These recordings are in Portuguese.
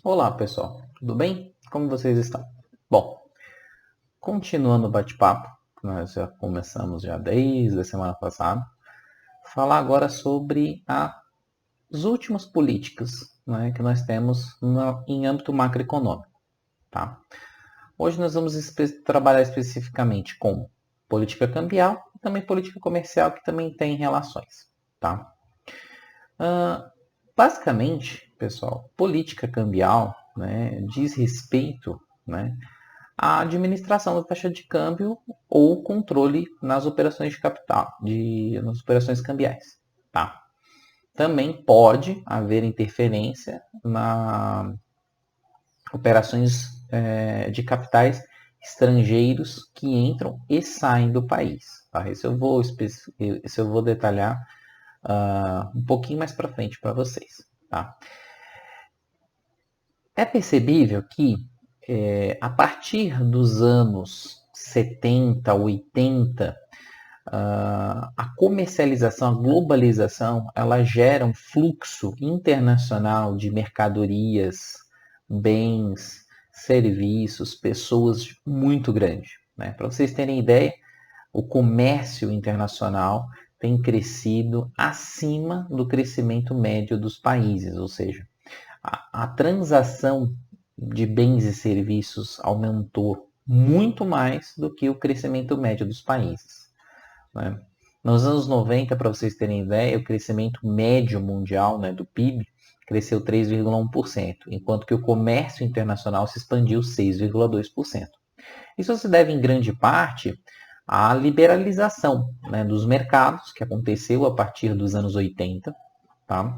Olá, pessoal. Tudo bem? Como vocês estão? Bom, continuando o bate-papo, que nós já começamos já desde a semana passada, falar agora sobre as últimas políticas, né, que nós temos em âmbito macroeconômico. Tá? Hoje nós vamos trabalhar especificamente com política cambial e também política comercial, que também tem relações. Tá? Basicamente, pessoal, política cambial, né, diz respeito, né, à administração da taxa de câmbio ou controle nas operações de capital, nas operações cambiais. Tá? Também pode haver interferência nas operações de capitais estrangeiros que entram e saem do país. Tá? Isso eu vou detalhar um pouquinho mais para frente para vocês. Tá? É percebível que a partir dos anos 70, 80, a comercialização, a globalização, ela gera um fluxo internacional de mercadorias, bens, serviços, pessoas muito grande. Né? Para vocês terem ideia, o comércio internacional tem crescido acima do crescimento médio dos países, ou seja, a transação de bens e serviços aumentou muito mais do que o crescimento médio dos países. Né? Nos anos 90, para vocês terem ideia, o crescimento médio mundial, né, do PIB cresceu 3,1%, enquanto que o comércio internacional se expandiu 6,2%. Isso se deve em grande parte à liberalização, né, dos mercados, que aconteceu a partir dos anos 80, tá?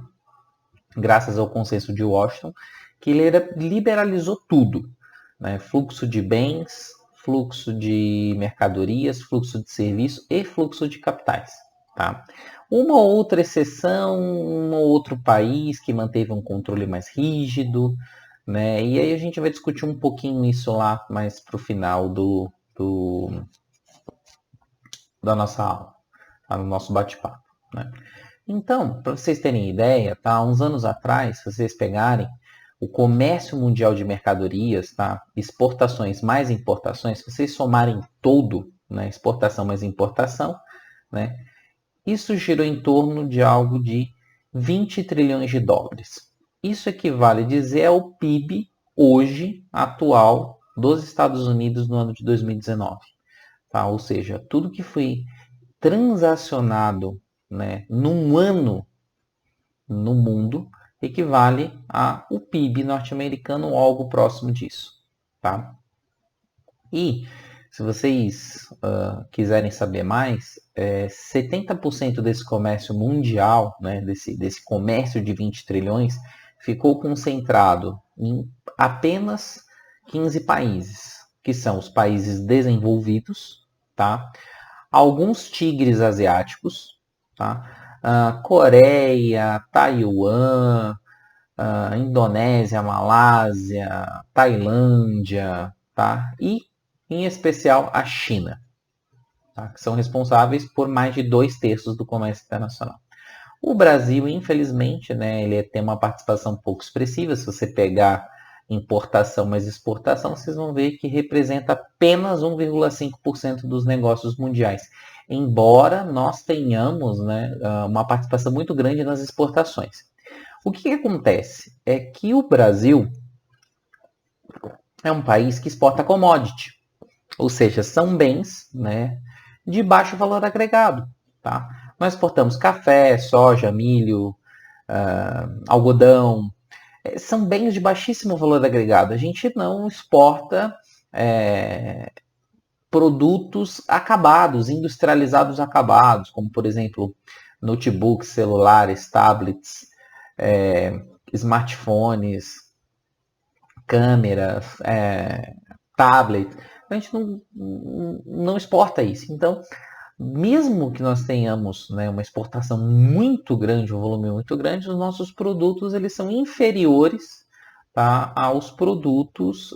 Graças ao Consenso de Washington, que ele liberalizou tudo, né? Fluxo de bens, fluxo de mercadorias, fluxo de serviço e fluxo de capitais. Tá? Uma outra exceção, um outro país que manteve um controle mais rígido, né? E aí a gente vai discutir um pouquinho isso lá mais para o final da nossa aula, tá? No nosso bate-papo. Né? Então, para vocês terem ideia, tá? Uns anos atrás, se vocês pegarem o comércio mundial de mercadorias, tá? Exportações mais importações, se vocês somarem todo, né? Exportação mais importação, né? Isso girou em torno de algo de 20 trilhões de dólares. Isso equivale a dizer ao PIB hoje, atual, dos Estados Unidos no ano de 2019. Tá? Ou seja, tudo que foi transacionado, né, num ano no mundo equivale ao PIB norte-americano ou algo próximo disso. Tá? E se vocês quiserem saber mais, 70% desse comércio mundial, né, desse comércio de 20 trilhões, ficou concentrado em apenas 15 países, que são os países desenvolvidos, tá? Alguns tigres asiáticos, tá? Coreia, Taiwan, Indonésia, Malásia, Tailândia, tá? E, em especial, a China, tá? Que são responsáveis por mais de 2/3 do comércio internacional. O Brasil, infelizmente, né, ele tem uma participação pouco expressiva. Se você pegar importação mais exportação, vocês vão ver que representa apenas 1,5% dos negócios mundiais. Embora nós tenhamos, né, uma participação muito grande nas exportações. O que acontece? É que o Brasil é um país que exporta commodity, ou seja, são bens, né, de baixo valor agregado. Tá? Nós exportamos café, soja, milho, algodão, são bens de baixíssimo valor agregado. A gente não exporta produtos acabados, industrializados acabados, como por exemplo notebooks, celulares, tablets, smartphones, câmeras, tablet. A gente não exporta isso. Então, mesmo que nós tenhamos, né, uma exportação muito grande, um volume muito grande, os nossos produtos eles são inferiores, tá, aos produtos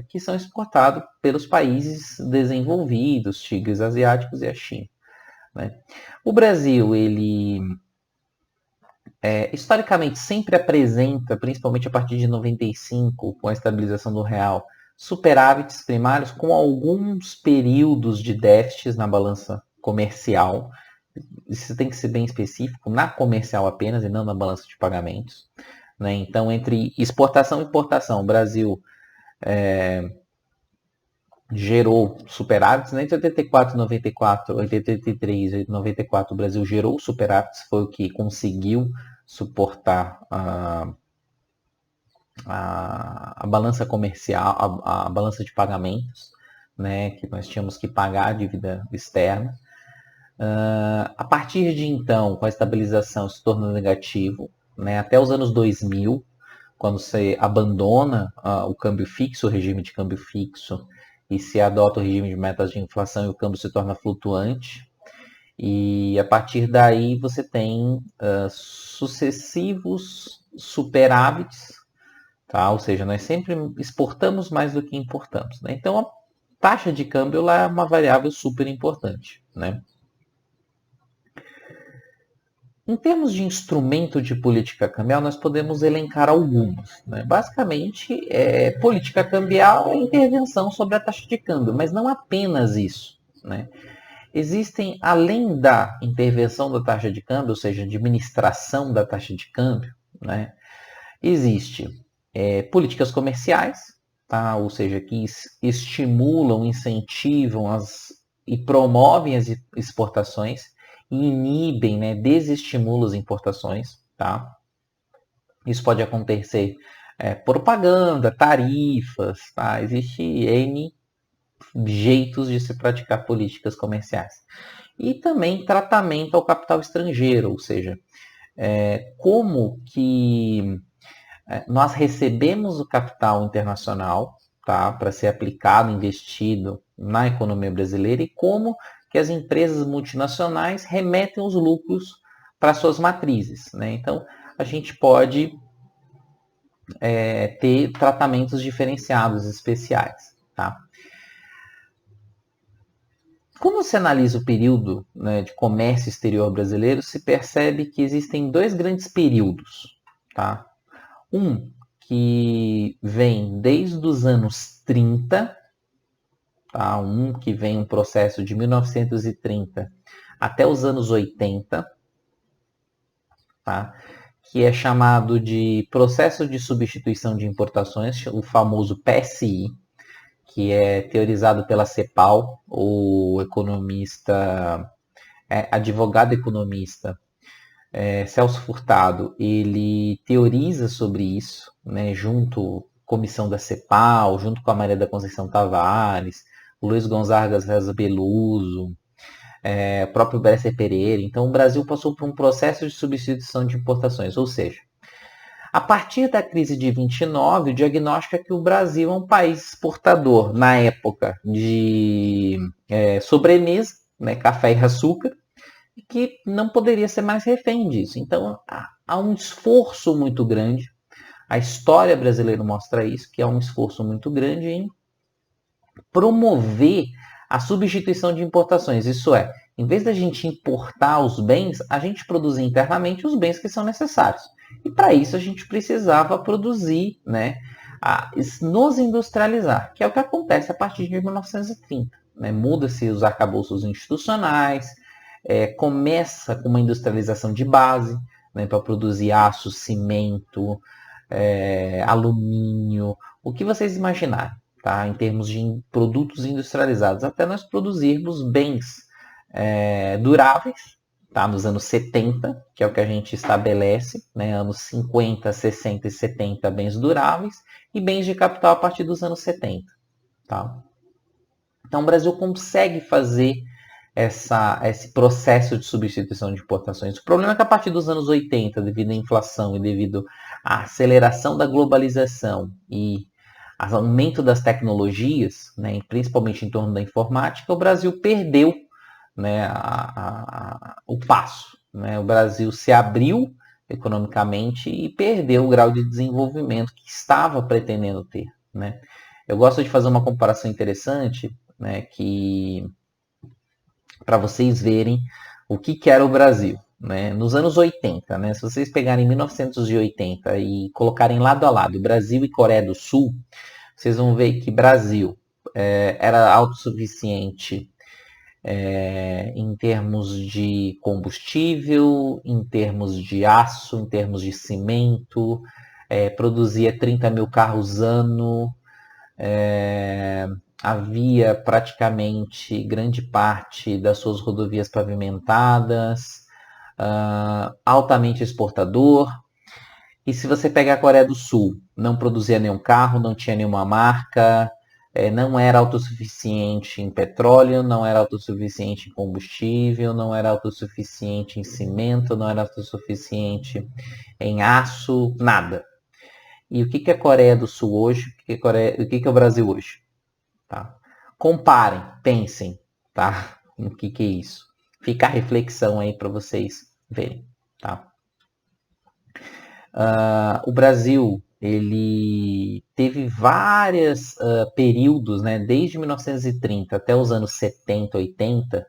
que são exportados pelos países desenvolvidos, tigres asiáticos e a China. Né? O Brasil ele historicamente sempre apresenta, principalmente a partir de 95, com a estabilização do real, superávites primários com alguns períodos de déficits na balança comercial. Isso tem que ser bem específico, na comercial apenas e não na balança de pagamentos. Né? Então, entre exportação e importação, o Brasil gerou superávites, né? Entre 84 e 94, 83 e 94, o Brasil gerou superávites, foi o que conseguiu suportar a balança comercial, a balança de pagamentos, né? Que nós tínhamos que pagar a dívida externa. A partir de então, com a estabilização, se tornou negativo, né? Até os anos 2000, quando você abandona o câmbio fixo, o regime de câmbio fixo, e se adota o regime de metas de inflação e o câmbio se torna flutuante. E a partir daí você tem sucessivos superávites, tá? Ou seja, nós sempre exportamos mais do que importamos. Né? Então a taxa de câmbio lá é uma variável super importante. Né? Em termos de instrumento de política cambial, nós podemos elencar alguns. Né? Basicamente, política cambial é intervenção sobre a taxa de câmbio, mas não apenas isso. Né? Existem, além da intervenção da taxa de câmbio, ou seja, administração da taxa de câmbio, né? Existe políticas comerciais, tá? Ou seja, que estimulam, incentivam e promovem as exportações, e inibem, né, desestimulam as importações, tá? Isso pode acontecer propaganda, tarifas, tá? Existe N jeitos de se praticar políticas comerciais. E também tratamento ao capital estrangeiro, ou seja, como que nós recebemos o capital internacional, tá, para ser aplicado, investido na economia brasileira, e como que as empresas multinacionais remetem os lucros para suas matrizes. Né? Então, a gente pode ter tratamentos diferenciados, especiais. Tá? Quando se analisa o período, né, de comércio exterior brasileiro, se percebe que existem dois grandes períodos. Tá? Um que vem desde os anos 30, tá? Que vem um processo de 1930 até os anos 80, tá? Que é chamado de processo de substituição de importações, o famoso PSI, que é teorizado pela CEPAL, o economista, advogado economista Celso Furtado. Ele teoriza sobre isso, né, junto comissão da CEPAL, junto com a Maria da Conceição Tavares, o Luiz Gonzaga Reza Beluso, o próprio Bresser Pereira. Então, o Brasil passou por um processo de substituição de importações, ou seja, a partir da crise de 29, o diagnóstico é que o Brasil é um país exportador, na época, de sobremesa, né, café e açúcar, e que não poderia ser mais refém disso. Então, há um esforço muito grande, a história brasileira mostra isso, que há um esforço muito grande em promover a substituição de importações. Isso é, em vez da gente importar os bens, a gente produzir internamente os bens que são necessários. E para isso a gente precisava produzir, né, nos industrializar, que é o que acontece a partir de 1930. Né? Muda-se os arcabouços institucionais, começa com uma industrialização de base, né, para produzir aço, cimento, alumínio, o que vocês imaginarem, tá? Em termos de produtos industrializados, até nós produzirmos bens duráveis, tá? Nos anos 70, que é o que a gente estabelece, né? Anos 50, 60 e 70, bens duráveis, e bens de capital a partir dos anos 70. Tá? Então o Brasil consegue fazer esse processo de substituição de importações. O problema é que a partir dos anos 80, devido à inflação e devido à aceleração da globalização e ao aumento das tecnologias, né, principalmente em torno da informática, o Brasil perdeu, né, o passo. Né? O Brasil se abriu economicamente e perdeu o grau de desenvolvimento que estava pretendendo ter. Né? Eu gosto de fazer uma comparação interessante, né, que para vocês verem o que era o Brasil. né, nos anos 80, né, se vocês pegarem 1980 e colocarem lado a lado Brasil e Coreia do Sul, vocês vão ver que Brasil era autossuficiente em termos de combustível, em termos de aço, em termos de cimento, produzia 30 mil carros ano, havia praticamente grande parte das suas rodovias pavimentadas, altamente exportador. E se você pegar a Coreia do Sul, não produzia nenhum carro, não tinha nenhuma marca, não era autossuficiente em petróleo, não era autossuficiente em combustível, não era autossuficiente em cimento, não era autossuficiente em aço, nada. E o que é a Coreia do Sul hoje? O que é o Brasil hoje? Tá? Comparem, pensem, tá? O que é isso? Fica a reflexão aí para vocês verem, tá? O Brasil ele teve vários períodos, né, desde 1930 até os anos 70, 80,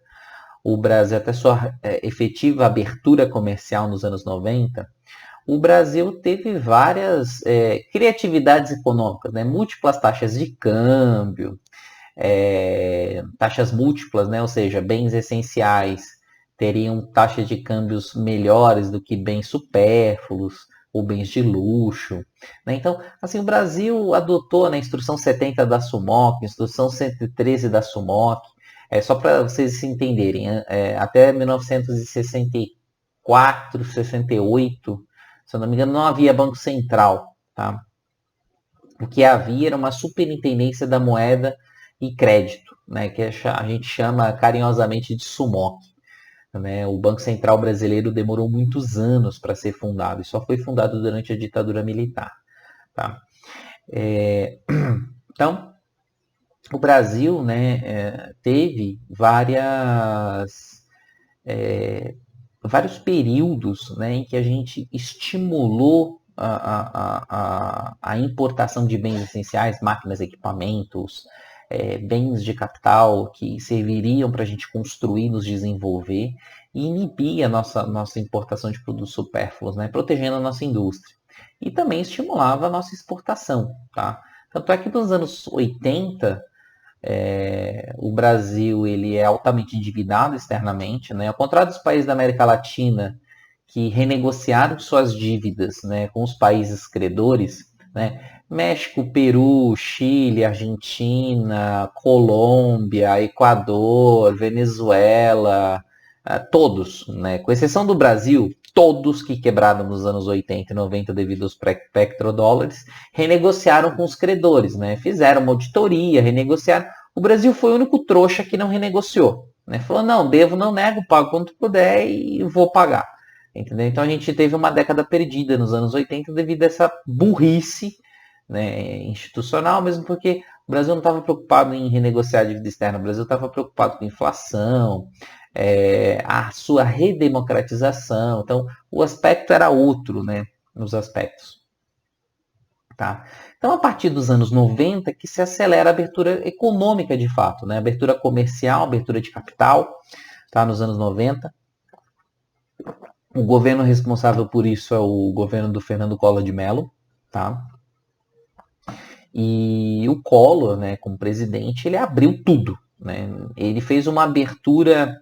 o Brasil, até sua efetiva abertura comercial nos anos 90, o Brasil teve várias criatividades econômicas, né, múltiplas taxas de câmbio, taxas múltiplas, né, ou seja, bens essenciais teriam taxas de câmbios melhores do que bens supérfluos ou bens de luxo. Né? Então, assim, o Brasil adotou, né, a Instrução 70 da SUMOC, Instrução 113 da SUMOC, só para vocês se entenderem, até 1964, 68, se eu não me engano, não havia Banco Central. Tá? O que havia era uma superintendência da moeda e crédito, né, que a gente chama carinhosamente de SUMOC. Né? O Banco Central Brasileiro demorou muitos anos para ser fundado e só foi fundado durante a ditadura militar. Tá? Então, o Brasil, né, teve vários períodos, né, em que a gente estimulou a importação de bens essenciais, máquinas, equipamentos, bens de capital que serviriam para a gente construir, nos desenvolver e inibir a nossa importação de produtos supérfluos, né, protegendo a nossa indústria. E também estimulava a nossa exportação. Tá? Tanto é que nos anos 80, o Brasil ele é altamente endividado externamente, né? Ao contrário dos países da América Latina que renegociaram suas dívidas, né, com os países credores, né? México, Peru, Chile, Argentina, Colômbia, Equador, Venezuela, todos, né? Com exceção do Brasil, todos que quebraram nos anos 80 e 90 devido aos petrodólares, renegociaram com os credores, né? Fizeram uma auditoria, renegociaram. O Brasil foi o único trouxa que não renegociou, né? Falou, não, devo, não nego, pago quanto puder e vou pagar. Entendeu? Então a gente teve uma década perdida nos anos 80 devido a essa burrice, né, institucional, mesmo porque o Brasil não estava preocupado em renegociar a dívida externa, o Brasil estava preocupado com inflação, a sua redemocratização. Então o aspecto era outro, né, nos aspectos. Tá? Então, a partir dos anos 90 que se acelera a abertura econômica de fato, né? Abertura comercial, abertura de capital, tá? Nos anos 90. O governo responsável por isso é o governo do Fernando Collor de Mello, tá? E o Collor, né, como presidente, ele abriu tudo, né? Ele fez uma abertura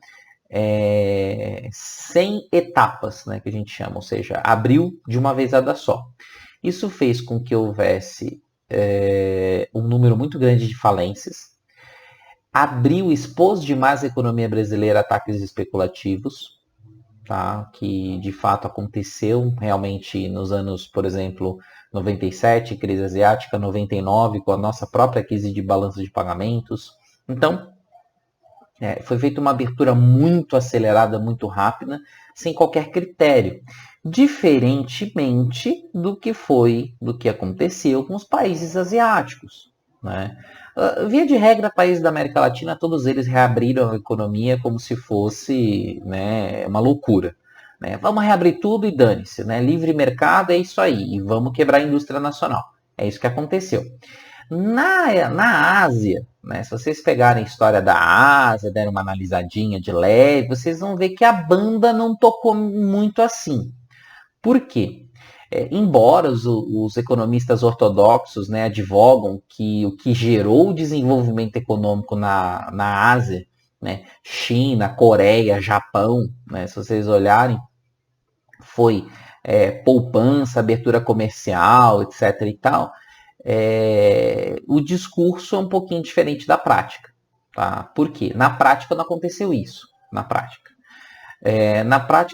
sem etapas, né, que a gente chama, ou seja, abriu de uma vezada só. Isso fez com que houvesse um número muito grande de falências, expôs demais a economia brasileira a ataques especulativos, tá? Que de fato aconteceu realmente nos anos, por exemplo, 97, crise asiática, 99, com a nossa própria crise de balanço de pagamentos. Então, foi feita uma abertura muito acelerada, muito rápida, sem qualquer critério. Diferentemente do que aconteceu com os países asiáticos, né? Via de regra, países da América Latina, todos eles reabriram a economia como se fosse, né, uma loucura. Né? Vamos reabrir tudo e dane-se, né? Livre mercado é isso aí, e vamos quebrar a indústria nacional. É isso que aconteceu. Na Ásia, né? Se vocês pegarem a história da Ásia, derem uma analisadinha de leve, vocês vão ver que a banda não tocou muito assim. Por quê? Embora os economistas ortodoxos, né, advogam que o que gerou o desenvolvimento econômico na Ásia, né, China, Coreia, Japão, né, se vocês olharem, foi poupança, abertura comercial, etc. e tal, o discurso é um pouquinho diferente da prática. Tá? Por quê? Na prática não aconteceu isso. Na prática,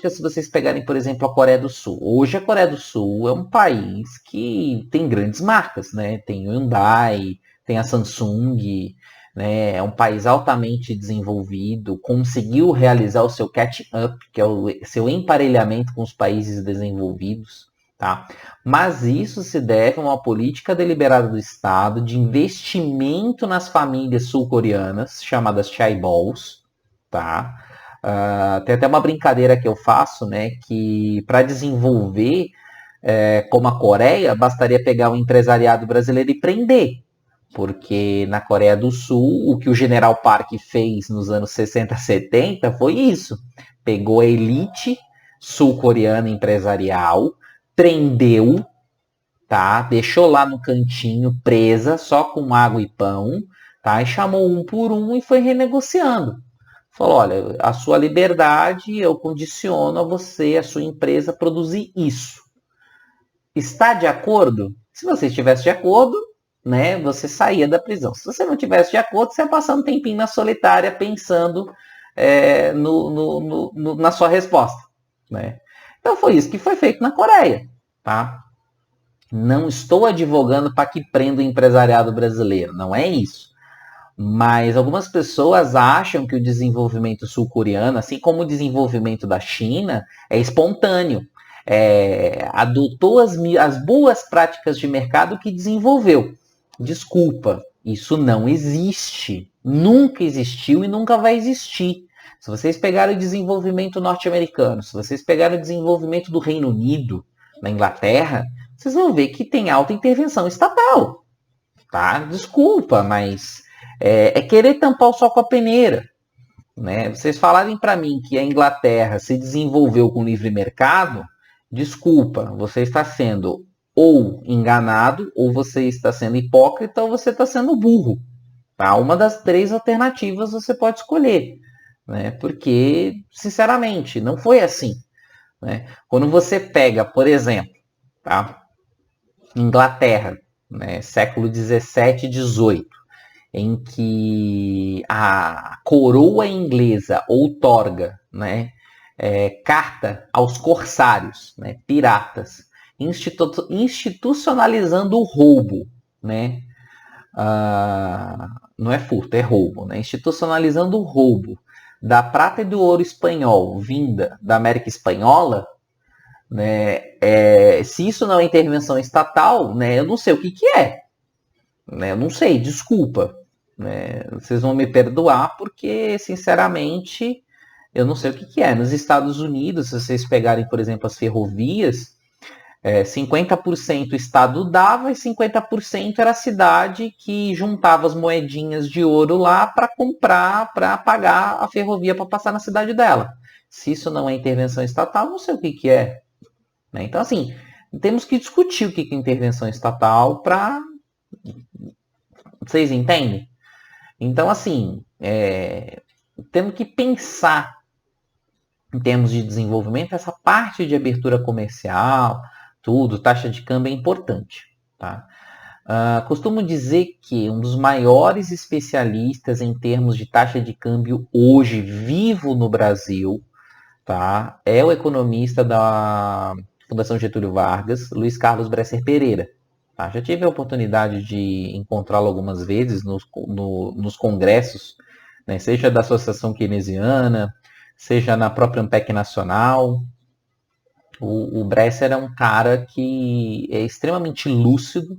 se vocês pegarem, por exemplo, a Coreia do Sul. Hoje a Coreia do Sul é um país que tem grandes marcas, né? Tem o Hyundai, tem a Samsung, né? É um país altamente desenvolvido, conseguiu realizar o seu catch-up, que é o seu emparelhamento com os países desenvolvidos, tá? Mas isso se deve a uma política deliberada do Estado de investimento nas famílias sul-coreanas, chamadas chaebols, tá? Tem até uma brincadeira que eu faço, né? Que para desenvolver como a Coreia, bastaria pegar um empresariado brasileiro e prender. Porque na Coreia do Sul, o que o General Park fez nos anos 60, 70 foi isso. Pegou a elite sul-coreana empresarial, prendeu, tá? Deixou lá no cantinho, presa, só com água e pão, tá? E chamou um por um e foi renegociando. Falou, olha, a sua liberdade eu condiciono a você, a sua empresa, produzir isso. Está de acordo? Se você estivesse de acordo, né, você saía da prisão. Se você não estivesse de acordo, você ia passar um tempinho na solitária pensando na sua resposta. Né? Então foi isso que foi feito na Coreia. Tá? Não estou advogando para que prenda o empresariado brasileiro, não é isso. Mas algumas pessoas acham que o desenvolvimento sul-coreano, assim como o desenvolvimento da China, é espontâneo. Adotou as boas práticas de mercado que desenvolveu. Desculpa, isso não existe. Nunca existiu e nunca vai existir. Se vocês pegarem o desenvolvimento norte-americano, se vocês pegarem o desenvolvimento do Reino Unido, na Inglaterra, vocês vão ver que tem alta intervenção estatal. Tá? Desculpa, mas querer tampar o sol com a peneira. Né? Vocês falarem para mim que a Inglaterra se desenvolveu com livre mercado, desculpa, você está sendo ou enganado, ou você está sendo hipócrita, ou você está sendo burro. Tá? Uma das três alternativas você pode escolher. Né? Porque, sinceramente, não foi assim. Né? Quando você pega, por exemplo, tá? Inglaterra, né? Século 17 e 18, em que a coroa inglesa outorga, né, carta aos corsários, né, piratas, institucionalizando o roubo, né, não é furto, é roubo, né, institucionalizando o roubo da prata e do ouro espanhol vinda da América Espanhola, né, se isso não é intervenção estatal, né, eu não sei o que é. Né, eu não sei, desculpa. Né, vocês vão me perdoar porque, sinceramente, eu não sei o que é. Nos Estados Unidos, se vocês pegarem, por exemplo, as ferrovias, 50% o Estado dava e 50% era a cidade que juntava as moedinhas de ouro lá para comprar, para pagar a ferrovia para passar na cidade dela. Se isso não é intervenção estatal, não sei o que é. Né? Então, assim, temos que discutir o que é intervenção estatal para... Vocês entendem? Então, assim, temos que pensar em termos de desenvolvimento, essa parte de abertura comercial, tudo, taxa de câmbio é importante. Tá? Costumo dizer que um dos maiores especialistas em termos de taxa de câmbio hoje, vivo no Brasil, tá? É o economista da Fundação Getúlio Vargas, Luiz Carlos Bresser Pereira. Tá? Já tive a oportunidade de encontrá-lo algumas vezes nos congressos, né? Seja da Associação Keynesiana, seja na própria Ampec Nacional. O Bresser é um cara que é extremamente lúcido,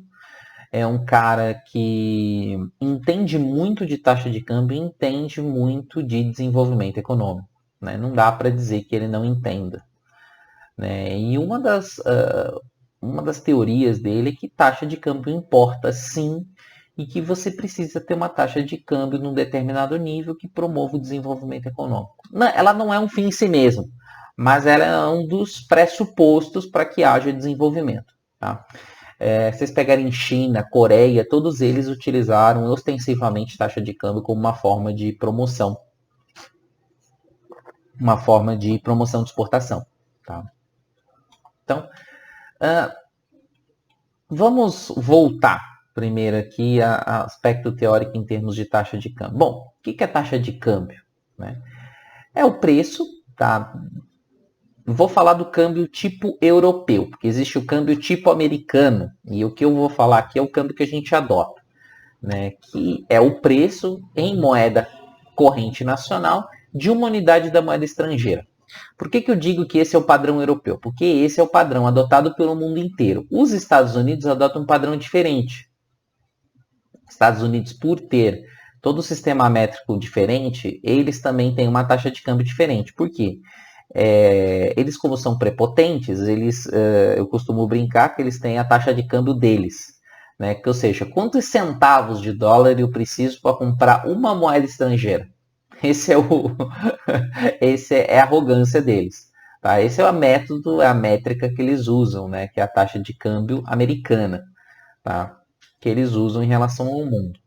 é um cara que entende muito de taxa de câmbio e entende muito de desenvolvimento econômico. Né? Não dá para dizer que ele não entenda. Né? E uma das teorias dele é que taxa de câmbio importa sim e que você precisa ter uma taxa de câmbio num determinado nível que promova o desenvolvimento econômico. Ela não é um fim em si mesmo, mas ela é um dos pressupostos para que haja desenvolvimento. Tá? Vocês pegarem China, Coreia, todos eles utilizaram ostensivamente taxa de câmbio como uma forma de promoção. Uma forma de promoção de exportação. Tá? Então, vamos voltar primeiro aqui a aspecto teórico em termos de taxa de câmbio. Bom, o que é taxa de câmbio? Né? É o preço, tá? Vou falar do câmbio tipo europeu, porque existe o câmbio tipo americano, e o que eu vou falar aqui é o câmbio que a gente adota, né? Que é o preço em moeda corrente nacional de uma unidade da moeda estrangeira. Por que eu digo que esse é o padrão europeu? Porque esse é o padrão adotado pelo mundo inteiro. Os Estados Unidos adotam um padrão diferente. Estados Unidos, por ter todo o sistema métrico diferente, eles também têm uma taxa de câmbio diferente. Por quê? Eles, como são prepotentes, eu costumo brincar que eles têm a taxa de câmbio deles. Né? Ou seja, quantos centavos de dólar eu preciso para comprar uma moeda estrangeira? Esse é a arrogância deles. Tá? Esse é o método, é a métrica que eles usam, né? Que é a taxa de câmbio americana, tá? Que eles usam em relação ao mundo.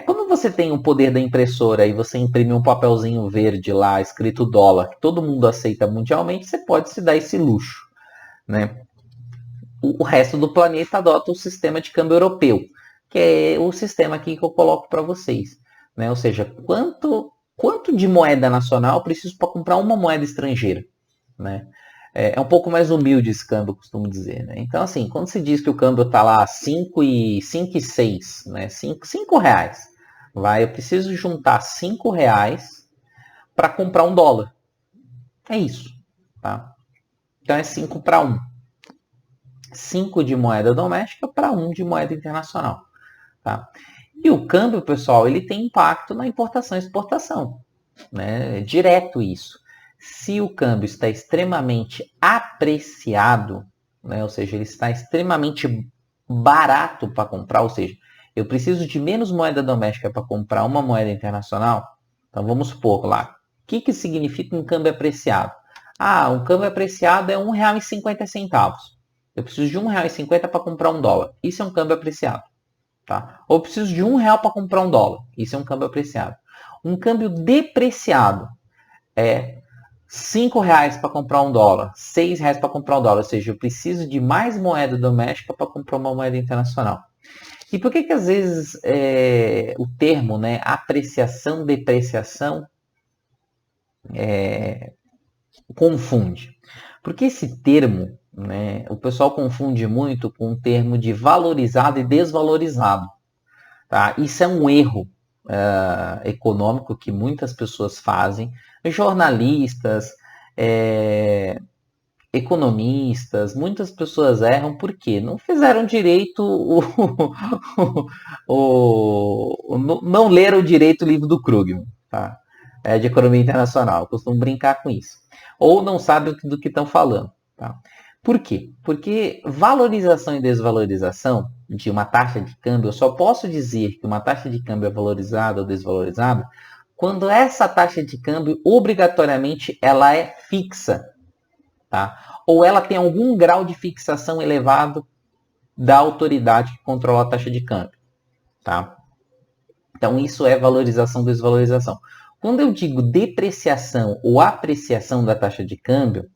Quando você tem o poder da impressora e você imprime um papelzinho verde lá, escrito dólar, que todo mundo aceita mundialmente, você pode se dar esse luxo. Né? O resto do planeta adota o sistema de câmbio europeu, que é o sistema aqui que eu coloco para vocês. Né? Ou seja, quanto de moeda nacional eu preciso para comprar uma moeda estrangeira? Né? É um pouco mais humilde esse câmbio, eu costumo dizer. Né? Então, assim, quando se diz que o câmbio está lá 5,6, né? 5 reais, eu preciso juntar 5 reais para comprar um dólar. É isso. Tá? Então, é 5 para 1. 5 de moeda doméstica para 1 de moeda internacional. Tá? E o câmbio, pessoal, ele tem impacto na importação e exportação. Né? É direto isso. Se o câmbio está extremamente apreciado, né? Ou seja, ele está extremamente barato para comprar, ou seja, eu preciso de menos moeda doméstica para comprar uma moeda internacional, então vamos supor lá, o que significa um câmbio apreciado? Um câmbio apreciado é R$1,50. Eu preciso de R$1,50 para comprar um dólar. Isso é um câmbio apreciado. Tá? Ou eu preciso de R$1 para comprar um dólar. Isso é um câmbio apreciado. Um câmbio depreciado é R$5 para comprar um dólar, R$6 para comprar um dólar, ou seja, eu preciso de mais moeda doméstica para comprar uma moeda internacional. E por que às vezes o termo, né, apreciação, depreciação, confunde? Porque esse termo, né, o pessoal confunde muito com o termo de valorizado e desvalorizado. Tá? Isso é um erro econômico que muitas pessoas fazem, jornalistas, economistas, muitas pessoas erram porque não fizeram direito não leram direito o livro do Krugman, tá? De economia internacional, eu costumo brincar com isso. Ou não sabem do que estão falando. Tá? Por quê? Porque valorização e desvalorização de uma taxa de câmbio, eu só posso dizer que uma taxa de câmbio é valorizada ou desvalorizada quando essa taxa de câmbio, obrigatoriamente, ela é fixa. Tá? Ou ela tem algum grau de fixação elevado da autoridade que controla a taxa de câmbio. Tá? Então, isso é valorização ou desvalorização. Quando eu digo depreciação ou apreciação da taxa de câmbio,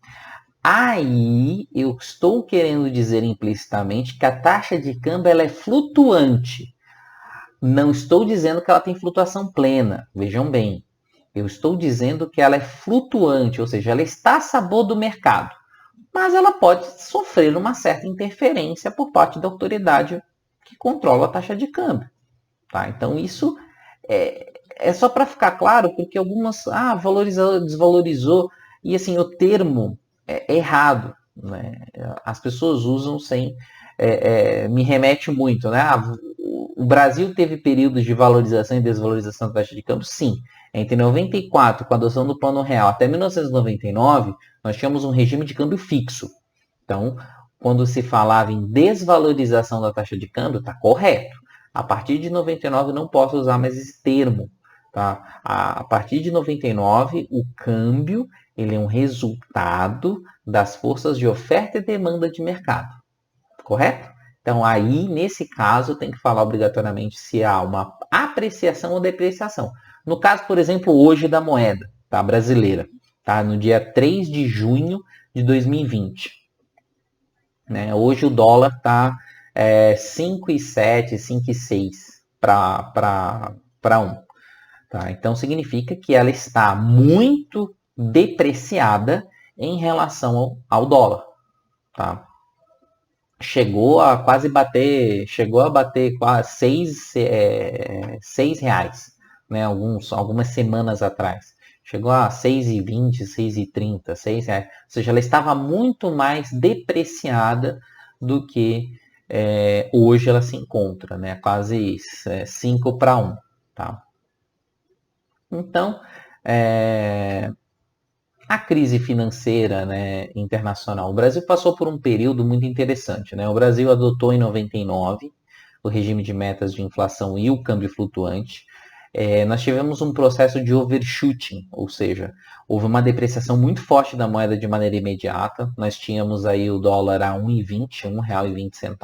aí eu estou querendo dizer implicitamente que a taxa de câmbio ela é flutuante. Não estou dizendo que ela tem flutuação plena, vejam bem. Eu estou dizendo que ela é flutuante, ou seja, ela está a sabor do mercado. Mas ela pode sofrer uma certa interferência por parte da autoridade que controla a taxa de câmbio. Tá? Então isso é só para ficar claro, porque algumas, valorizou, desvalorizou, e assim, o termo é errado. Né? As pessoas usam sem... me remete muito, né? O Brasil teve períodos de valorização e desvalorização da taxa de câmbio? Sim. Entre 94, com a adoção do Plano Real, até 1999, nós tínhamos um regime de câmbio fixo. Então, quando se falava em desvalorização da taxa de câmbio, está correto. A partir de 99 eu não posso usar mais esse termo. Tá? A partir de 99, o câmbio ele é um resultado das forças de oferta e demanda de mercado. Correto? Então, aí, nesse caso, tem que falar obrigatoriamente se há uma apreciação ou depreciação. No caso, por exemplo, hoje da moeda tá, brasileira, tá, no dia 3 de junho de 2020. Né? Hoje o dólar está 5,7, 5,6 para 1. Tá? Então significa que ela está muito depreciada em relação ao dólar. Tá? Chegou a bater quase 6 reais, né? Algumas semanas atrás. Chegou a 6,20, 6,30, 6 reais. Ou seja, ela estava muito mais depreciada do que hoje ela se encontra, né? Quase 5 para 1. Tá? Então, a crise financeira, né, internacional. O Brasil passou por um período muito interessante. Né? O Brasil adotou em 99 o regime de metas de inflação e o câmbio flutuante. Nós tivemos um processo de overshooting, ou seja, houve uma depreciação muito forte da moeda de maneira imediata. Nós tínhamos aí o dólar a 1,20, R$1,20.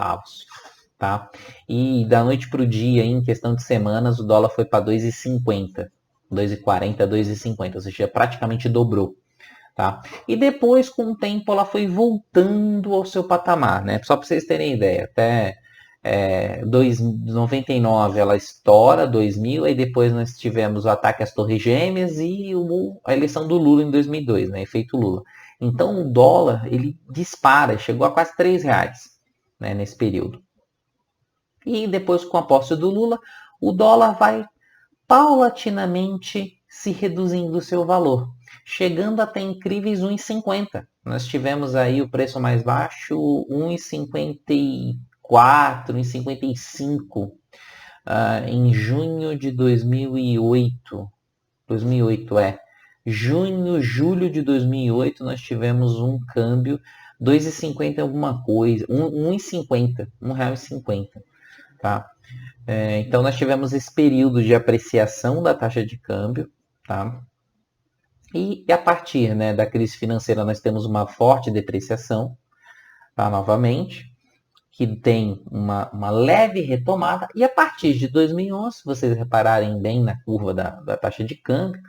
Tá? E da noite para o dia, em questão de semanas, o dólar foi para 2,50, 2,40, 2,50, ou seja, praticamente dobrou. Tá? E depois, com o tempo, ela foi voltando ao seu patamar. Né? Só para vocês terem ideia, até 99 ela estoura, 2000, aí depois nós tivemos o ataque às Torres Gêmeas e a eleição do Lula em 2002, né? Efeito Lula. Então o dólar ele dispara, chegou a quase R$3, né, nesse período. E depois, com a posse do Lula, o dólar vai paulatinamente se reduzindo o seu valor, chegando até incríveis 1,50. Nós tivemos aí o preço mais baixo, 1,54, 1,55 em junho de 2008. 2008 junho, julho de 2008 nós tivemos um câmbio 2,50 alguma coisa, 1,50, R$1,50, tá? Então nós tivemos esse período de apreciação da taxa de câmbio, tá? E a partir, né, da crise financeira nós temos uma forte depreciação, tá? Novamente, que tem uma leve retomada, e a partir de 2011, se vocês repararem bem na curva da taxa de câmbio,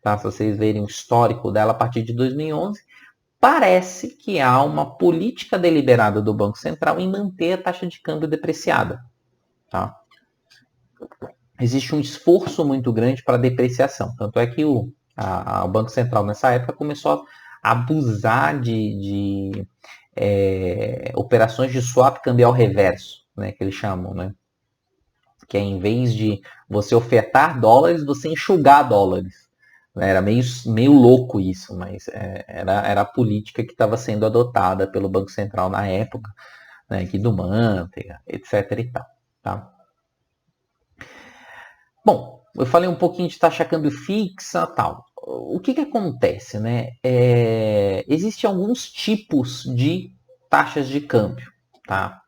tá? Se vocês verem o histórico dela a partir de 2011, parece que há uma política deliberada do Banco Central em manter a taxa de câmbio depreciada, tá? Existe um esforço muito grande para depreciação. Tanto é que o Banco Central, nessa época, começou a abusar de operações de swap cambial reverso, né, que eles chamam, né? Que é, em vez de você ofertar dólares, você enxugar dólares. Era meio louco isso, mas era a política que estava sendo adotada pelo Banco Central na época, né, aqui do Manteiga, etc. e tal, tá? Bom, eu falei um pouquinho de taxa câmbio fixa, tal. O que acontece, né? Existem alguns tipos de taxas de câmbio, tá?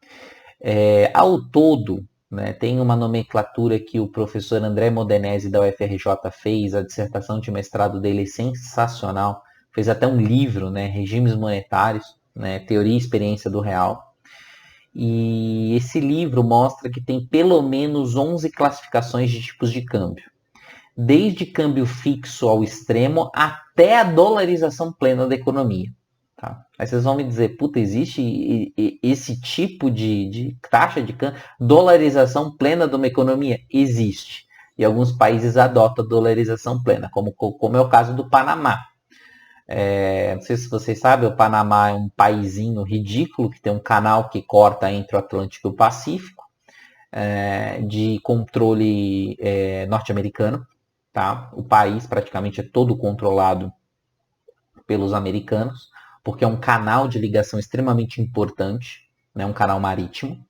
Ao todo, né, tem uma nomenclatura que o professor André Modenese da UFRJ fez, a dissertação de mestrado dele é sensacional, fez até um livro, né, Regimes Monetários, né, Teoria e Experiência do Real. E esse livro mostra que tem pelo menos 11 classificações de tipos de câmbio. Desde câmbio fixo ao extremo até a dolarização plena da economia. Tá? Aí vocês vão me dizer, puta, existe esse tipo de taxa de câmbio? Dolarização plena de uma economia? Existe. E alguns países adotam a dolarização plena, como é o caso do Panamá. Não sei se vocês sabem, o Panamá é um paizinho ridículo, que tem um canal que corta entre o Atlântico e o Pacífico, de controle norte-americano. Tá? O país praticamente é todo controlado pelos americanos, porque é um canal de ligação extremamente importante, né? Um canal marítimo.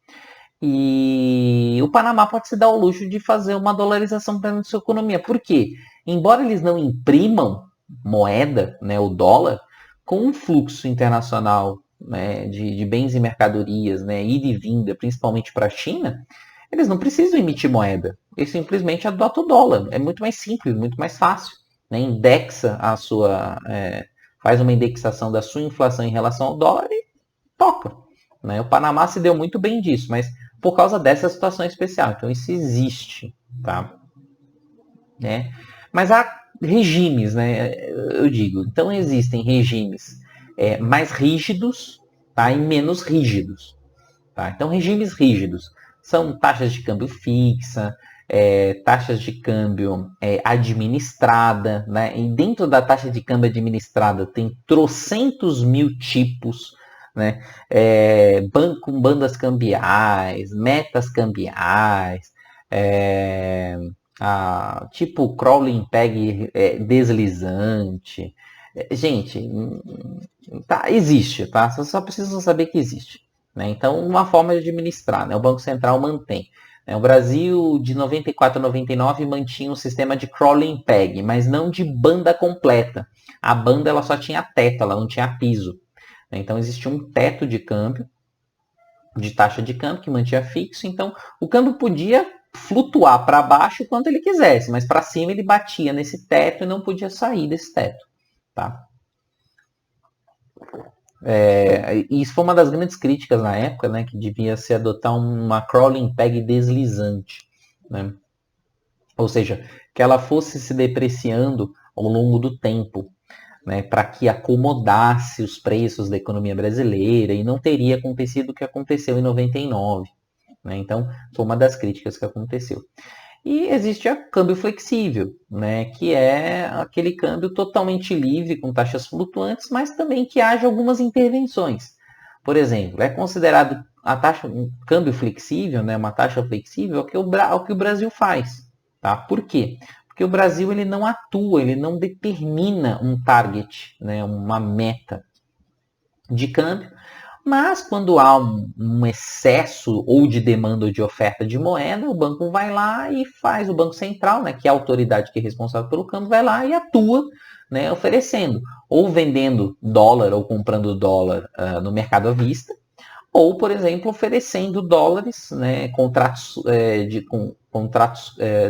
E o Panamá pode se dar o luxo de fazer uma dolarização plena de sua economia. Por quê? Embora eles não imprimam moeda, né, o dólar, com um fluxo internacional, né, de bens e mercadorias, né, ida e vinda, principalmente para a China, eles não precisam emitir moeda. Eles simplesmente adotam o dólar. É muito mais simples, muito mais fácil. Né? Indexa a sua... faz uma indexação da sua inflação em relação ao dólar e toca. Né? O Panamá se deu muito bem disso, mas por causa dessa situação especial. Então isso existe. Tá? Né? Mas há regimes, né? Eu digo. Então existem regimes mais rígidos, tá? E menos rígidos. Tá? Então regimes rígidos são taxas de câmbio fixa, taxas de câmbio administrada, né? E dentro da taxa de câmbio administrada tem trocentos mil tipos, né? Bandas cambiais, metas cambiais, tipo crawling peg deslizante. Gente, tá, existe, tá? Você só precisa saber que existe. Né? Então, uma forma de administrar, né? O Banco Central mantém. O Brasil, de 94 a 99, mantinha um sistema de crawling peg, mas não de banda completa. A banda ela só tinha teto, ela não tinha piso. Então, existia um teto de câmbio, de taxa de câmbio, que mantinha fixo. Então, o câmbio podia flutuar para baixo quanto ele quisesse, mas para cima ele batia nesse teto e não podia sair desse teto. Tá? E isso foi uma das grandes críticas na época, né, que devia se adotar uma crawling peg deslizante, né? Ou seja, que ela fosse se depreciando ao longo do tempo, né, para que acomodasse os preços da economia brasileira e não teria acontecido o que aconteceu em 99. Né? Então, foi uma das críticas que aconteceu. E existe o câmbio flexível, né, que é aquele câmbio totalmente livre, com taxas flutuantes, mas também que haja algumas intervenções. Por exemplo, é considerado a taxa, um câmbio flexível, né, uma taxa flexível, o que o Brasil faz. Tá? Por quê? Porque o Brasil ele não atua, ele não determina um target, né, uma meta de câmbio, mas quando há um excesso ou de demanda ou de oferta de moeda, o banco vai lá e faz, o Banco Central, né, que é a autoridade que é responsável pelo câmbio, vai lá e atua, né, oferecendo, ou vendendo dólar ou comprando dólar no mercado à vista, ou, por exemplo, oferecendo dólares, né, contratos,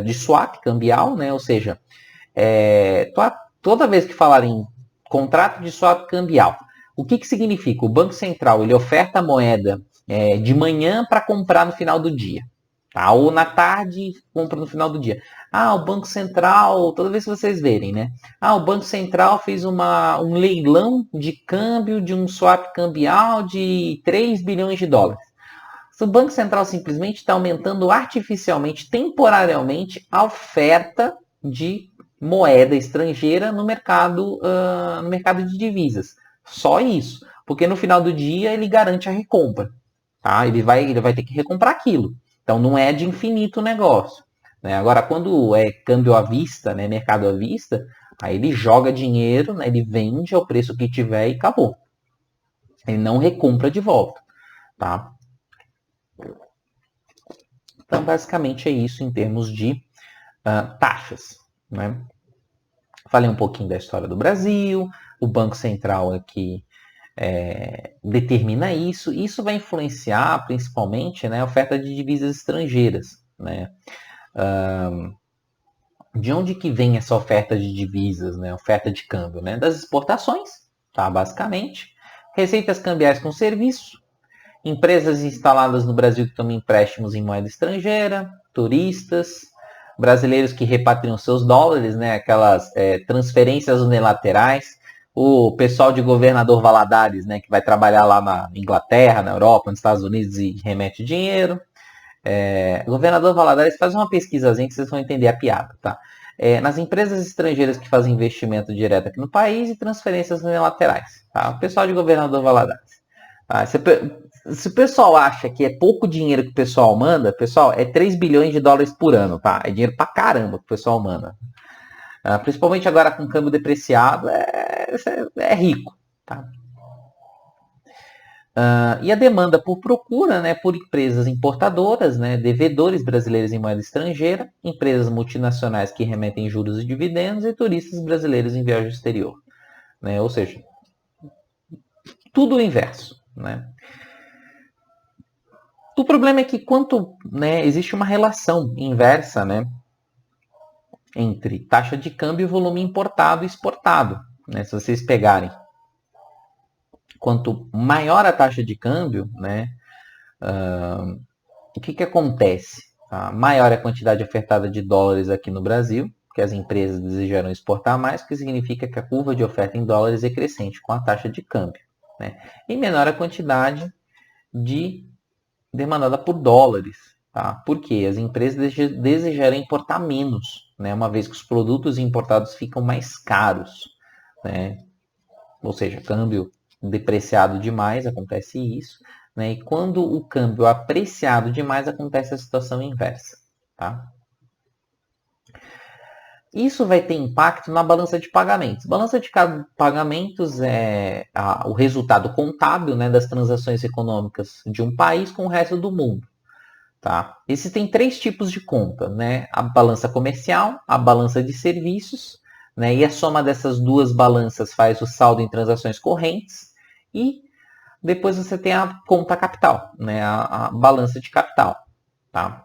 de swap cambial, né, ou seja, toda vez que falarem em contrato de swap cambial, o que significa? O Banco Central ele oferta a moeda de manhã para comprar no final do dia. Tá? Ou na tarde compra no final do dia. O Banco Central, toda vez que vocês verem, né? O Banco Central fez um leilão de câmbio de um swap cambial de 3 bilhões de dólares. O Banco Central simplesmente está aumentando artificialmente, temporariamente, a oferta de moeda estrangeira no mercado de divisas. Só isso. Porque no final do dia ele garante a recompra. Tá? Ele vai ter que recomprar aquilo. Então não é de infinito o negócio. Né? Agora, quando é câmbio à vista, né, mercado à vista, aí ele joga dinheiro, né, ele vende ao preço que tiver e acabou. Ele não recompra de volta. Tá? Então, basicamente é isso em termos de taxas. Né? Falei um pouquinho da história do Brasil, o Banco Central aqui determina isso. Isso vai influenciar principalmente, né, a oferta de divisas estrangeiras. Né? De onde que vem essa oferta de divisas, né, oferta de câmbio? Né? Das exportações, tá? Basicamente. Receitas cambiais com serviço, empresas instaladas no Brasil que tomam empréstimos em moeda estrangeira, turistas, brasileiros que repatriam seus dólares, né, aquelas transferências unilaterais, o pessoal de Governador Valadares, né, que vai trabalhar lá na Inglaterra, na Europa, nos Estados Unidos e remete dinheiro. Governador Valadares, faz uma pesquisazinha que vocês vão entender a piada, tá? Nas empresas estrangeiras que fazem investimento direto aqui no país e transferências unilaterais, tá? O pessoal de Governador Valadares. Tá? Se o pessoal acha que é pouco dinheiro que o pessoal manda, pessoal, é 3 bilhões de dólares por ano, tá? É dinheiro pra caramba que o pessoal manda. Principalmente agora com câmbio depreciado, é rico, tá? E a demanda por procura, né, por empresas importadoras, né, devedores brasileiros em moeda estrangeira, empresas multinacionais que remetem juros e dividendos e turistas brasileiros em viagem exterior. Né? Ou seja, tudo o inverso. Né? O problema é que existe uma relação inversa, né, entre taxa de câmbio e volume importado e exportado. Né? Se vocês pegarem, quanto maior a taxa de câmbio, né, o que acontece? Tá? Maior é a quantidade ofertada de dólares aqui no Brasil, que as empresas desejam exportar mais, o que significa que a curva de oferta em dólares é crescente com a taxa de câmbio. Né? E menor a quantidade demandada por dólares. Tá? Porque as empresas desejaram importar menos, né? Uma vez que os produtos importados ficam mais caros. Né? Ou seja, câmbio depreciado demais, acontece isso. Né? E quando o câmbio é apreciado demais, acontece a situação inversa. Tá? Isso vai ter impacto na balança de pagamentos. Balança de pagamentos é o resultado contábil, né, das transações econômicas de um país com o resto do mundo. Tá? Existem 3 tipos de conta, né? A balança comercial, a balança de serviços, né? E a soma dessas duas balanças faz o saldo em transações correntes. E depois você tem a conta capital, né? A balança de capital. Tá?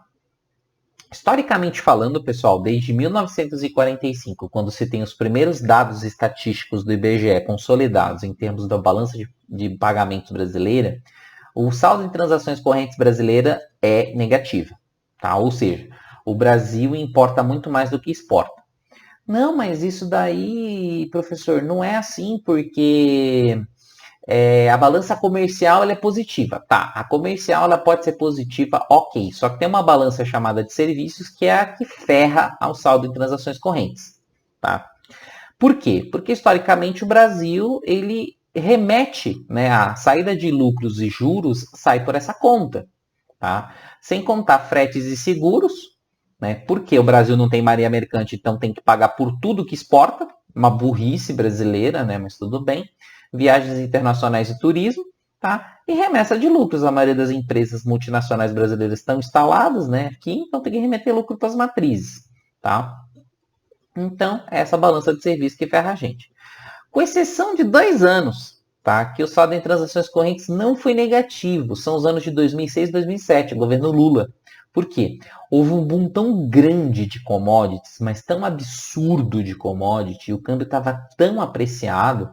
Historicamente falando, pessoal, desde 1945, quando se tem os primeiros dados estatísticos do IBGE consolidados em termos da balança de pagamentos brasileira, o saldo em transações correntes brasileira é negativo. Tá? Ou seja, o Brasil importa muito mais do que exporta. Não, mas isso daí, professor, não é assim, porque a balança comercial ela é positiva. Tá, a comercial ela pode ser positiva, ok. Só que tem uma balança chamada de serviços que é a que ferra ao saldo em transações correntes. Tá? Por quê? Porque historicamente o Brasil ele remete, né, a saída de lucros e juros sai por essa conta. Tá? Sem contar fretes e seguros, né? Porque o Brasil não tem marinha mercante, então tem que pagar por tudo que exporta. Uma burrice brasileira, né? Mas tudo bem. Viagens internacionais e turismo, tá? E remessa de lucros. A maioria das empresas multinacionais brasileiras estão instaladas, né, aqui, então tem que remeter lucro para as matrizes, tá? Então, é essa balança de serviço que ferra a gente. Com exceção de 2 anos, tá, que o saldo em transações correntes não foi negativo. São os anos de 2006 e 2007, governo Lula. Por quê? Houve um boom tão grande de commodities, mas tão absurdo de commodity, e o câmbio estava tão apreciado,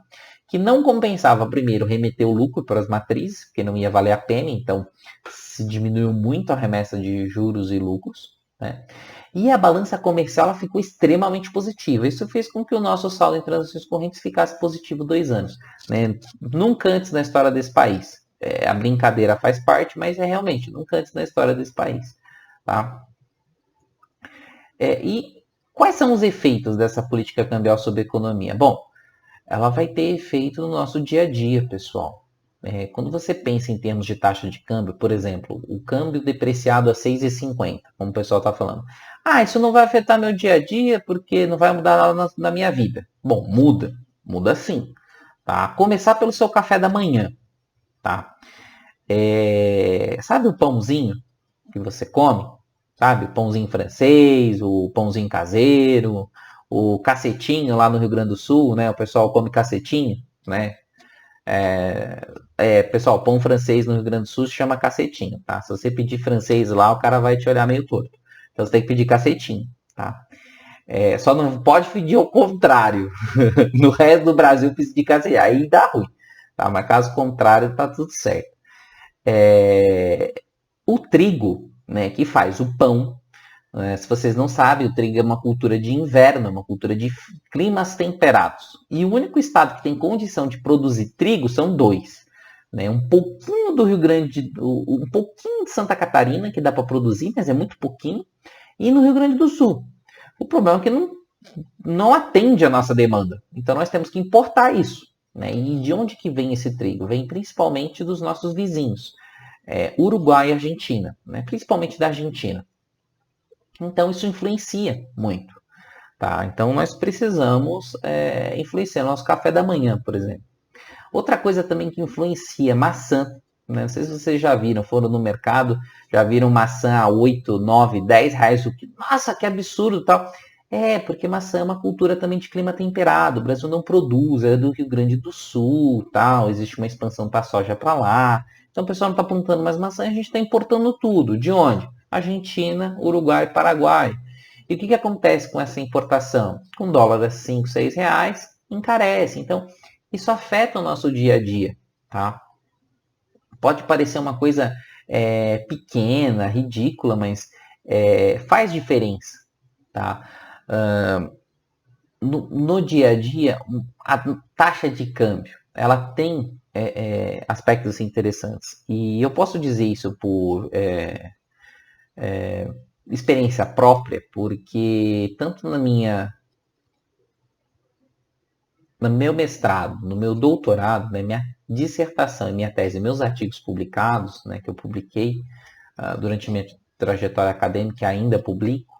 que não compensava, primeiro, remeter o lucro para as matrizes, porque não ia valer a pena, então se diminuiu muito a remessa de juros e lucros. Né? E a balança comercial ela ficou extremamente positiva. Isso fez com que o nosso saldo em transações correntes ficasse positivo 2 anos. Né? Nunca antes na história desse país. A brincadeira faz parte, mas é realmente nunca antes na história desse país. Tá? E quais são os efeitos dessa política cambial sobre a economia? Bom, ela vai ter efeito no nosso dia a dia, pessoal. Quando você pensa em termos de taxa de câmbio, por exemplo, o câmbio depreciado a 6,50, como o pessoal está falando. Ah, isso não vai afetar meu dia a dia porque não vai mudar nada na minha vida. Bom, muda sim. Tá? Começar pelo seu café da manhã. Tá? Sabe o pãozinho que você come? Sabe? O pãozinho francês, o pãozinho caseiro, o cacetinho lá no Rio Grande do Sul, né? O pessoal come cacetinho, né? Pessoal, pão francês no Rio Grande do Sul se chama cacetinho, tá? Se você pedir francês lá, o cara vai te olhar meio torto. Então você tem que pedir cacetinho, tá? Só não pode pedir ao contrário. No resto do Brasil, pedir cacetinho. Aí dá ruim, tá? Mas caso contrário, tá tudo certo. O trigo, né, que faz o pão, se vocês não sabem, o trigo é uma cultura de inverno, uma cultura de climas temperados. E o único estado que tem condição de produzir trigo são 2. Né? Um pouquinho do Rio Grande, um pouquinho de Santa Catarina, que dá para produzir, mas é muito pouquinho, e no Rio Grande do Sul. O problema é que não atende a nossa demanda. Então nós temos que importar isso. Né? E de onde que vem esse trigo? Vem principalmente dos nossos vizinhos. Uruguai e Argentina. Né? Principalmente da Argentina. Então isso influencia muito. Tá? Então nós precisamos influenciar nosso café da manhã, por exemplo. Outra coisa também que influencia, maçã. Né? Não sei se vocês já viram, foram no mercado, já viram maçã a 8, 9, 10 reais o quilo. Nossa, que absurdo tal. Porque maçã é uma cultura também de clima temperado. O Brasil não produz, é do Rio Grande do Sul, tal. Existe uma expansão para soja para lá. Então o pessoal não está plantando mais maçã, a gente está importando tudo. De onde? Argentina, Uruguai, Paraguai. E o que acontece com essa importação? Com o dólar a 5, 6 reais, encarece. Então, isso afeta o nosso dia a dia. Tá? Pode parecer uma coisa pequena, ridícula, mas faz diferença. Tá? No dia a dia, a taxa de câmbio, ela tem aspectos interessantes. E eu posso dizer isso por experiência própria, porque tanto no meu mestrado, no meu doutorado, na minha dissertação e minha tese, meus artigos publicados, né, que eu publiquei durante minha trajetória acadêmica, ainda publico,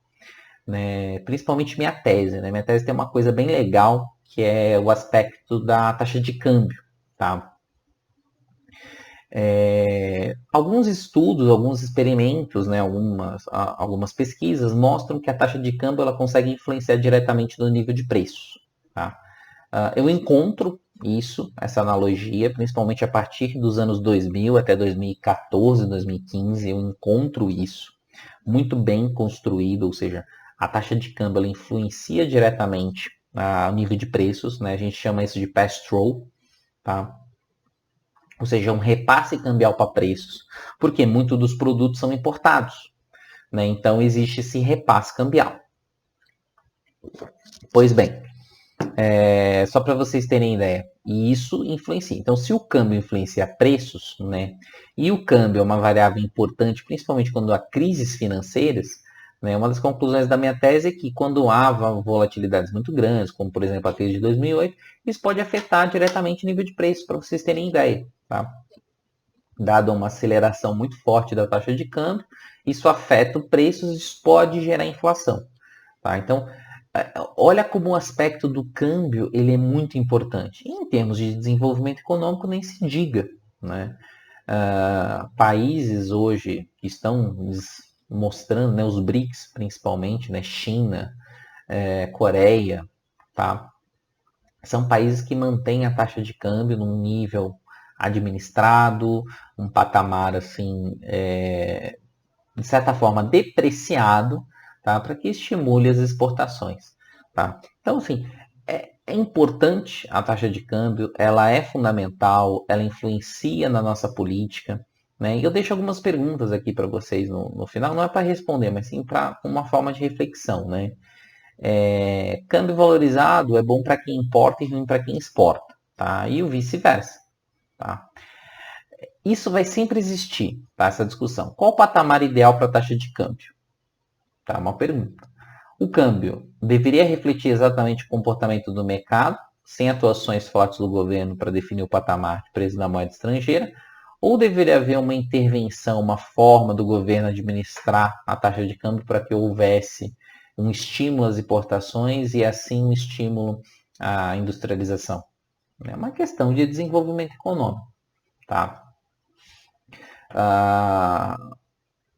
né, principalmente minha tese. Né? Minha tese tem uma coisa bem legal, que é o aspecto da taxa de câmbio. Tá? Alguns estudos, alguns experimentos, né, algumas pesquisas mostram que a taxa de câmbio ela consegue influenciar diretamente no nível de preço. Tá? Eu encontro essa analogia, principalmente a partir dos anos 2000 até 2014, 2015, eu encontro isso muito bem construído, ou seja, a taxa de câmbio ela influencia diretamente o nível de preços, né? A gente chama isso de pass-through, tá? Ou seja, um repasse cambial para preços, porque muitos dos produtos são importados, né? Então existe esse repasse cambial. Pois bem, só para vocês terem ideia, e isso influencia. Então, se o câmbio influencia preços, né? E o câmbio é uma variável importante, principalmente quando há crises financeiras, né? Uma das conclusões da minha tese é que quando há volatilidades muito grandes, como por exemplo a crise de 2008, isso pode afetar diretamente o nível de preço, para vocês terem ideia, tá? Dado uma aceleração muito forte da taxa de câmbio, isso afeta os preços, isso pode gerar inflação, tá? Então, olha como o aspecto do câmbio ele é muito importante. E em termos de desenvolvimento econômico, nem se diga. Né? Países hoje que estão mostrando, né, os BRICS principalmente, né, China, Coreia, tá? São países que mantêm a taxa de câmbio num nível administrado, um patamar assim, de certa forma depreciado, tá? Para que estimule as exportações. Tá? Então, assim, é importante a taxa de câmbio, ela é fundamental, ela influencia na nossa política. Né? E eu deixo algumas perguntas aqui para vocês no final, não é para responder, mas sim para uma forma de reflexão. Né? Câmbio valorizado é bom para quem importa e ruim para quem exporta. Tá? E o vice-versa. Tá? Isso vai sempre existir, tá? Essa discussão. Qual o patamar ideal para a taxa de câmbio? Tá, uma pergunta. O câmbio deveria refletir exatamente o comportamento do mercado, sem atuações fortes do governo para definir o patamar de preço da moeda estrangeira, ou deveria haver uma intervenção, uma forma do governo administrar a taxa de câmbio para que houvesse um estímulo às importações e assim um estímulo à industrialização? É uma questão de desenvolvimento econômico. Tá?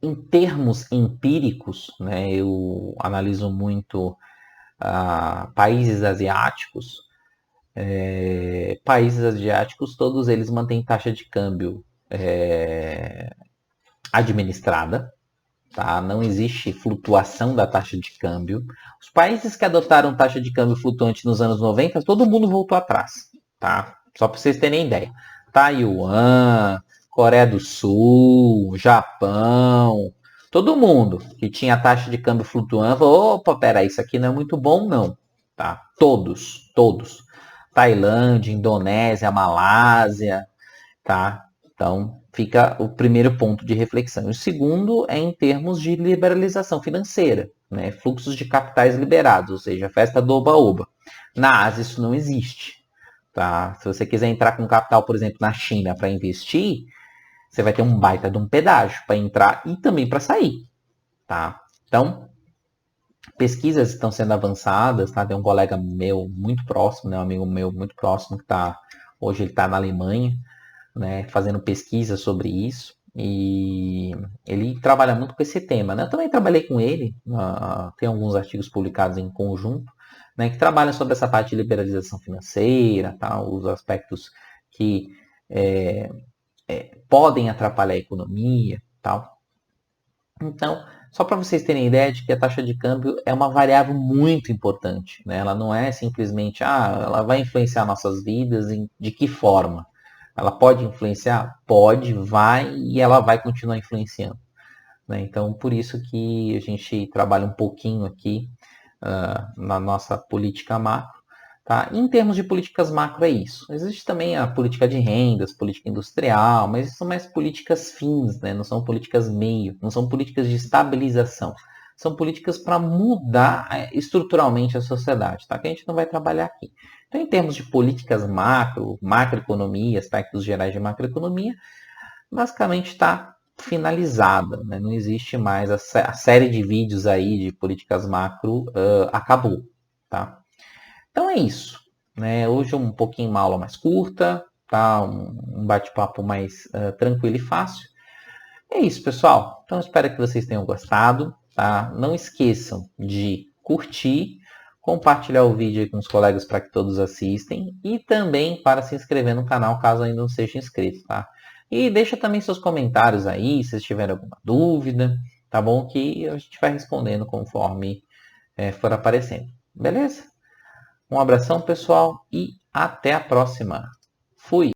Em termos empíricos, né, eu analiso muito países asiáticos. Países asiáticos, todos eles mantêm taxa de câmbio administrada. Tá? Não existe flutuação da taxa de câmbio. Os países que adotaram taxa de câmbio flutuante nos anos 90, todo mundo voltou atrás. Tá? Só para vocês terem ideia. Taiwan, Coreia do Sul, Japão, todo mundo que tinha taxa de câmbio flutuante falou, opa, peraí, isso aqui não é muito bom não. Tá? Todos. Tailândia, Indonésia, Malásia, tá? Então, fica o primeiro ponto de reflexão. O segundo é em termos de liberalização financeira, né? Fluxos de capitais liberados, ou seja, festa do oba-oba. Na Ásia isso não existe. Tá? Se você quiser entrar com capital, por exemplo, na China para investir, você vai ter um baita de um pedágio para entrar e também para sair. Tá? Então, pesquisas estão sendo avançadas. Tá? Tem um colega meu muito próximo, né? Um amigo meu muito próximo que hoje ele está na Alemanha, né, fazendo pesquisa sobre isso, e ele trabalha muito com esse tema. Né? Eu também trabalhei com ele, tem alguns artigos publicados em conjunto, né, que trabalham sobre essa parte de liberalização financeira, tá, os aspectos que podem atrapalhar a economia, tal. Então, só para vocês terem ideia de que a taxa de câmbio é uma variável muito importante, né? Ela não é simplesmente, ela vai influenciar nossas vidas de que forma? Ela pode influenciar? Pode, vai e ela vai continuar influenciando, né? Então, por isso que a gente trabalha um pouquinho aqui na nossa política macro. Tá? Em termos de políticas macro é isso. Existe também a política de rendas, política industrial, mas são mais políticas fins, né? Não são políticas meio, não são políticas de estabilização. São políticas para mudar estruturalmente a sociedade, tá? Que a gente não vai trabalhar aqui. Então, em termos de políticas macroeconomia, aspectos gerais de macroeconomia, basicamente está finalizada, né? Não existe mais a série de vídeos aí de políticas macro acabou, tá? Então é isso, né? Hoje um pouquinho uma aula mais curta, tá? Um bate-papo mais tranquilo e fácil. É isso, pessoal. Então espero que vocês tenham gostado, tá? Não esqueçam de curtir, compartilhar o vídeo aí com os colegas para que todos assistem e também para se inscrever no canal caso ainda não seja inscrito, tá? E deixa também seus comentários aí, se vocês tiverem alguma dúvida, tá bom? Que a gente vai respondendo conforme for aparecendo. Beleza? Um abração, pessoal, e até a próxima. Fui!